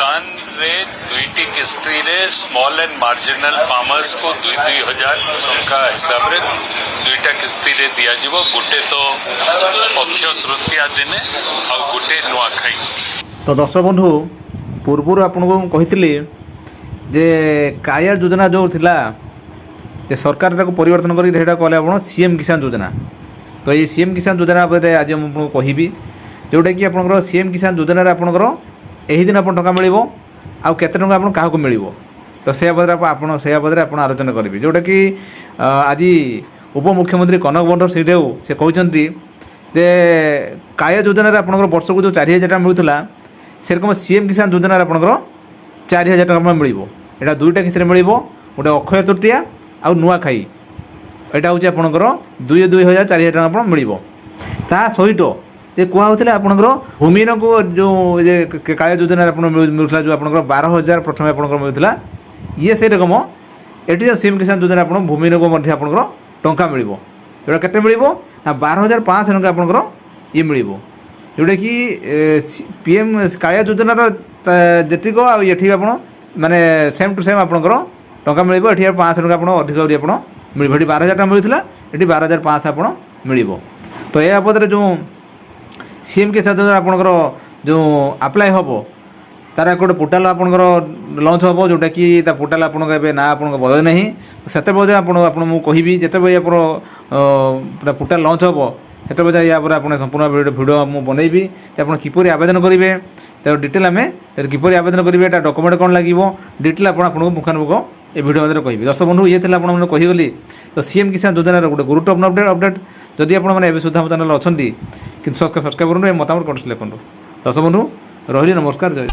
किसान रे दुईटी किस्ती रे स्मॉल एंड मार्जिनल फार्मर्स को 2,000 टंका हिसाब रे दुईटा किस्ती रे दिया जीवो गुटे तो अक्षय तृतीया दिन आ गुटे नुआखाई। तो दर्शक बंधु पूर्व आपको कही जे काया योजना जो थिला जे सरकार ताको परिवर्तन करी हेटा कहले आपण सीएम किसान योजना। तो ये सीएम किसान योजना बारे आज मुझे कहबी जोटा कि आपंकर सीएम किसान योजना आपंकर यही दिन आप टका मिल आउ केते टका आपन काहको मिलिबो। तो से बदले आपण से बदले आपण आलोचना करेंगे जोटा कि आज उपमुख्यमंत्री कनक बंधर सिंहदेव से कहते जे काया योजना आपंकर वर्ष को जो 4,000 टका मिलूला से रकम सीएम किसान योजना आपंकर 4,000 टका मिल यहाँ दुईटा किसी मिल गोटे अक्षय तृतीया आउ नुआखाई यहाँ हूँ आपंकर 2,000 4,000 टका मिल ता सहित ये कहला आपंकर भूमिहीन को जो काया योजना मिलूला जो आपंकर 12,000 प्रथम आपंकर मिलूला ये से रकम एटी जो सीएम किसान योजना आप भूमिहीन को आपंकर टंका मिल जोटा के मिल ना 12,500 टका आपंकर ये मिल जोटा कि पीएम काया योजनार जी आठी आप माने सेम टू सेम आपंकर टंका मिल ये 500 टका आप अधिक आप मिल 12,000 टका मिलूला ये 12,500 आप मिल। तो यह बाबद जो सीएम किसान योजना आपंकर जो आप्लाय हम तार गोटे पोर्टाल आपंकर लंच हम जोटा कि पोर्टाल आप ना आप बदल ना से मुझे कहबी जिते आप पोर्टाल लंच हम सेते बजे या आप संपूर्ण भिडियो मुझे बनैबी आप किपर आवेदन करेंगे तो डिटेल आम किपर आवेदन करेंगे डॉक्यूमेंट कौन लगे डिटेल आपको मुखानुमुख ये भिडियो मध्य कहि। दर्शक बंधु ये आपने कहीगली तो सीएम किसान योजनार गोटे गुरुत्वपूर्ण अपडेट जदि आपने सुधा चैनल अच्छा कि सब्सक्राइब करूँ मतामत कमेंट्स लिखुँ। दर्शक बंधु रही नमस्कार जय।